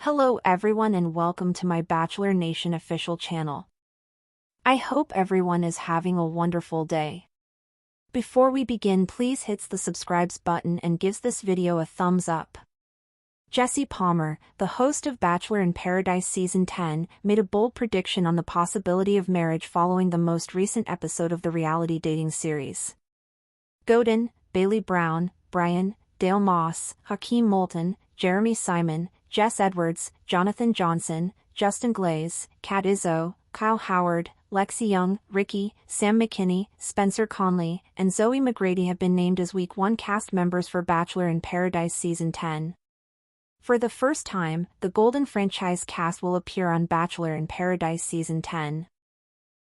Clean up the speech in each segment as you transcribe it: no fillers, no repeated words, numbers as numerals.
Hello everyone and welcome to my Bachelor Nation official channel. I hope everyone is having a wonderful day. Before we begin, please hit the subscribe button and gives this video a thumbs up. Jesse Palmer, the host of Bachelor in Paradise Season 10, made a bold prediction on the possibility of marriage following the most recent episode of the reality dating series. Godin, Bailey Brown, Brian, Dale Moss, Hakeem Moulton, Jeremy Simon, Jess Edwards, Jonathan Johnson, Justin Glaze, Kat Izzo, Kyle Howard, Lexi Young, Ricky, Sam McKinney, Spencer Conley, and Zoe McGrady have been named as Week 1 cast members for Bachelor in Paradise Season 10. For the first time, the Golden franchise cast will appear on Bachelor in Paradise Season 10.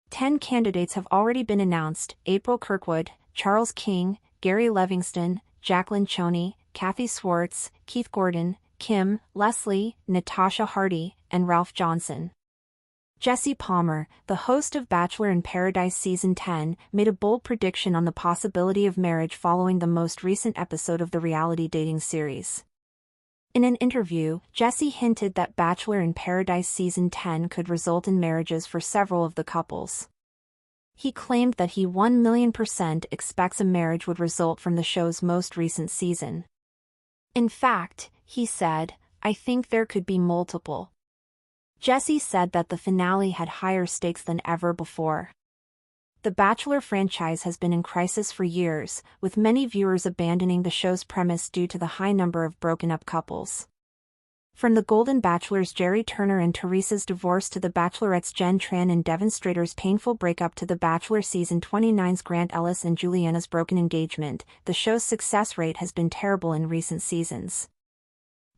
10 candidates have already been announced: April Kirkwood, Charles King, Gary Livingston, Jacqueline Choney, Kathy Swartz, Keith Gordon, Kim, Leslie, Natasha Hardy, and Ralph Johnson. Jesse Palmer, the host of Bachelor in Paradise Season 10, made a bold prediction on the possibility of marriage following the most recent episode of the reality dating series. In an interview, Jesse hinted that Bachelor in Paradise Season 10 could result in marriages for several of the couples. He claimed that he 1,000,000% expects a marriage would result from the show's most recent season. In fact, he said, "I think there could be multiple." Jesse said that the finale had higher stakes than ever before. The Bachelor franchise has been in crisis for years, with many viewers abandoning the show's premise due to the high number of broken-up couples. From the Golden Bachelors' Jerry Turner and Teresa's divorce to the Bachelorette's Jen Tran and Devon Strader's painful breakup to the Bachelor Season 29's Grant Ellis and Juliana's broken engagement, the show's success rate has been terrible in recent seasons.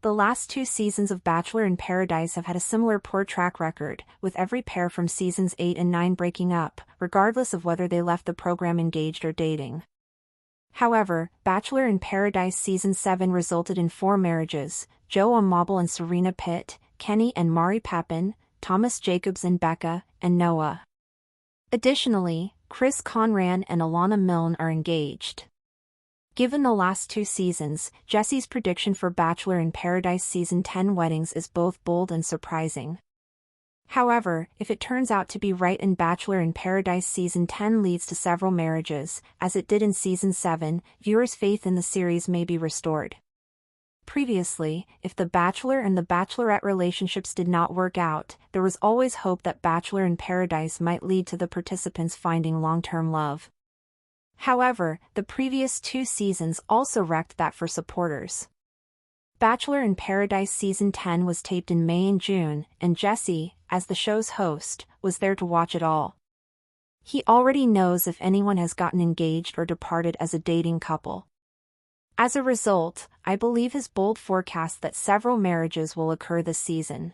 The last 2 seasons of Bachelor in Paradise have had a similar poor track record, with every pair from seasons 8 and 9 breaking up, regardless of whether they left the program engaged or dating. However, Bachelor in Paradise Season 7 resulted in 4 marriages: Joe Amabile and Serena Pitt, Kenny and Mari Pepin, Thomas Jacobs and Becca, and Noah. Additionally, Chris Conran and Alana Milne are engaged. Given the last 2 seasons, Jesse's prediction for Bachelor in Paradise Season 10 weddings is both bold and surprising. However, if it turns out to be right and Bachelor in Paradise Season 10 leads to several marriages, as it did in Season 7, viewers' faith in the series may be restored. Previously, if the Bachelor and the Bachelorette relationships did not work out, there was always hope that Bachelor in Paradise might lead to the participants finding long-term love. However, the previous 2 seasons also wrecked that for supporters. Bachelor in Paradise Season 10 was taped in May and June, and Jesse, as the show's host, was there to watch it all. He already knows if anyone has gotten engaged or departed as a dating couple. As a result, I believe his bold forecast that several marriages will occur this season.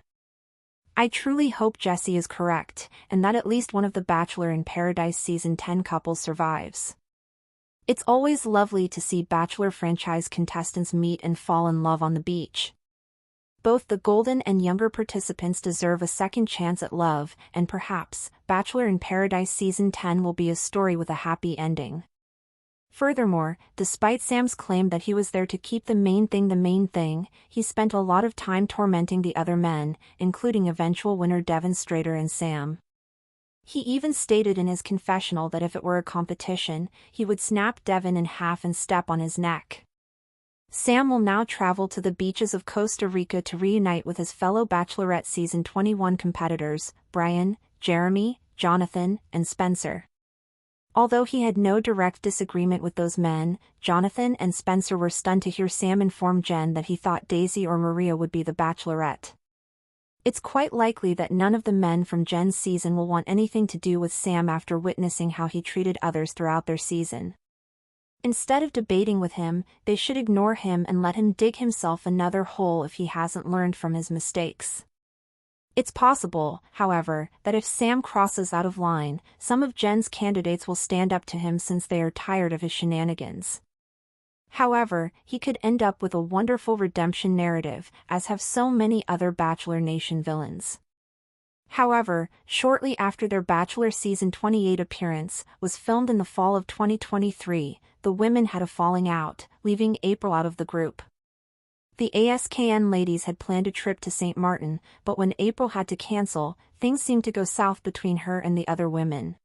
I truly hope Jesse is correct, and that at least one of the Bachelor in Paradise Season 10 couples survives. It's always lovely to see Bachelor franchise contestants meet and fall in love on the beach. Both the Golden and younger participants deserve a second chance at love, and perhaps, Bachelor in Paradise Season 10 will be a story with a happy ending. Furthermore, despite Sam's claim that he was there to keep the main thing, he spent a lot of time tormenting the other men, including eventual winner Devon Strader and Sam. He even stated in his confessional that if it were a competition, he would snap Devon in half and step on his neck. Sam will now travel to the beaches of Costa Rica to reunite with his fellow Bachelorette Season 21 competitors, Brian, Jeremy, Jonathan, and Spencer. Although he had no direct disagreement with those men, Jonathan and Spencer were stunned to hear Sam inform Jen that he thought Daisy or Maria would be the Bachelorette. It's quite likely that none of the men from Jen's season will want anything to do with Sam after witnessing how he treated others throughout their season. Instead of debating with him, they should ignore him and let him dig himself another hole if he hasn't learned from his mistakes. It's possible, however, that if Sam crosses out of line, some of Jen's candidates will stand up to him since they are tired of his shenanigans. However, he could end up with a wonderful redemption narrative, as have so many other Bachelor Nation villains. However, shortly after their Bachelor Season 28 appearance was filmed in the fall of 2023, the women had a falling out, leaving April out of the group. The ASKN ladies had planned a trip to St. Martin, but when April had to cancel, things seemed to go south between her and the other women.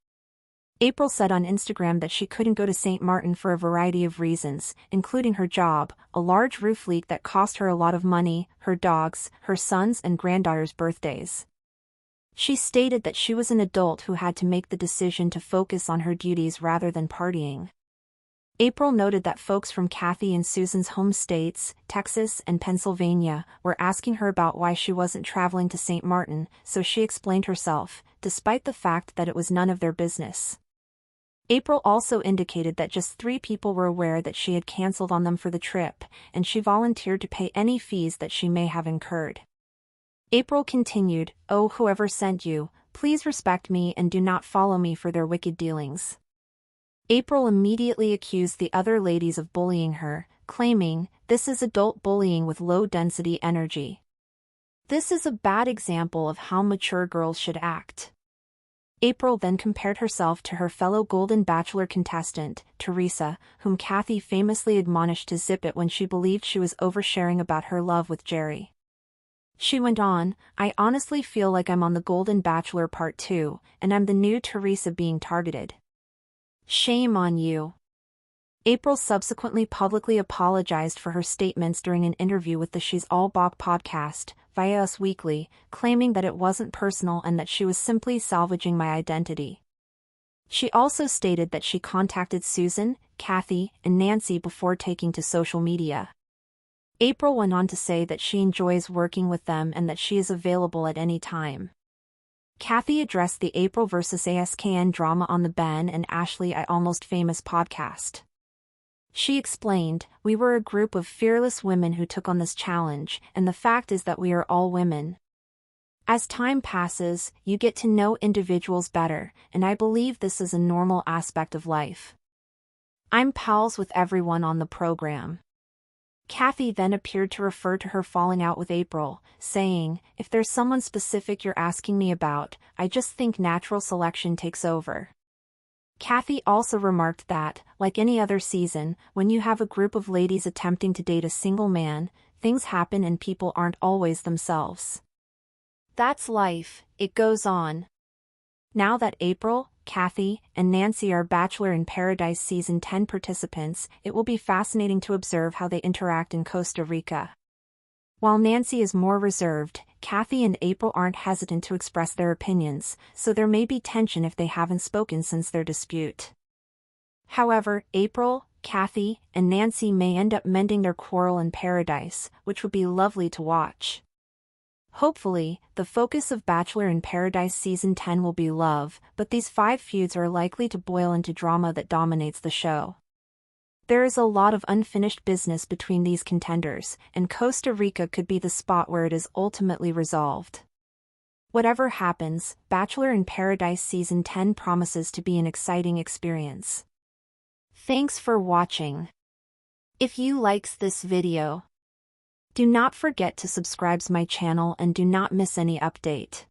April said on Instagram that she couldn't go to St. Martin for a variety of reasons, including her job, a large roof leak that cost her a lot of money, her dogs, her sons and granddaughter's birthdays. She stated that she was an adult who had to make the decision to focus on her duties rather than partying. April noted that folks from Kathy and Susan's home states, Texas and Pennsylvania, were asking her about why she wasn't traveling to St. Martin, so she explained herself, despite the fact that it was none of their business. April also indicated that just 3 people were aware that she had canceled on them for the trip, and she volunteered to pay any fees that she may have incurred. April continued, "Oh, whoever sent you, please respect me and do not follow me for their wicked dealings." April immediately accused the other ladies of bullying her, claiming, "This is adult bullying with low-density energy. This is a bad example of how mature girls should act." April then compared herself to her fellow Golden Bachelor contestant, Teresa, whom Kathy famously admonished to zip it when she believed she was oversharing about her love with Jerry. She went on, "I honestly feel like I'm on the Golden Bachelor Part 2, and I'm the new Teresa being targeted. Shame on you." April subsequently publicly apologized for her statements during an interview with the She's All Bach podcast, via Us Weekly, claiming that it wasn't personal and that she was simply salvaging my identity. She also stated that she contacted Susan, Kathy, and Nancy before taking to social media. April went on to say that she enjoys working with them and that she is available at any time. Kathy addressed the April vs. ASKN drama on the Ben and Ashley I Almost Famous podcast. She explained, "We were a group of fearless women who took on this challenge, and the fact is that we are all women. As time passes, you get to know individuals better, and I believe this is a normal aspect of life. I'm pals with everyone on the program." Kathy then appeared to refer to her falling out with April, saying, "If there's someone specific you're asking me about, I just think natural selection takes over." Kathy also remarked that, like any other season, when you have a group of ladies attempting to date a single man, things happen and people aren't always themselves. That's life, it goes on. Now that April, Kathy, and Nancy are Bachelor in Paradise Season 10 participants, it will be fascinating to observe how they interact in Costa Rica. While Nancy is more reserved, Kathy and April aren't hesitant to express their opinions, so there may be tension if they haven't spoken since their dispute. However, April, Kathy, and Nancy may end up mending their quarrel in paradise, which would be lovely to watch. Hopefully, the focus of Bachelor in Paradise Season 10 will be love, but these 5 feuds are likely to boil into drama that dominates the show. There is a lot of unfinished business between these contenders, and Costa Rica could be the spot where it is ultimately resolved. Whatever happens, Bachelor in Paradise Season 10 promises to be an exciting experience. Thanks for watching. If you likes this video, do not forget to subscribe to my channel and do not miss any update.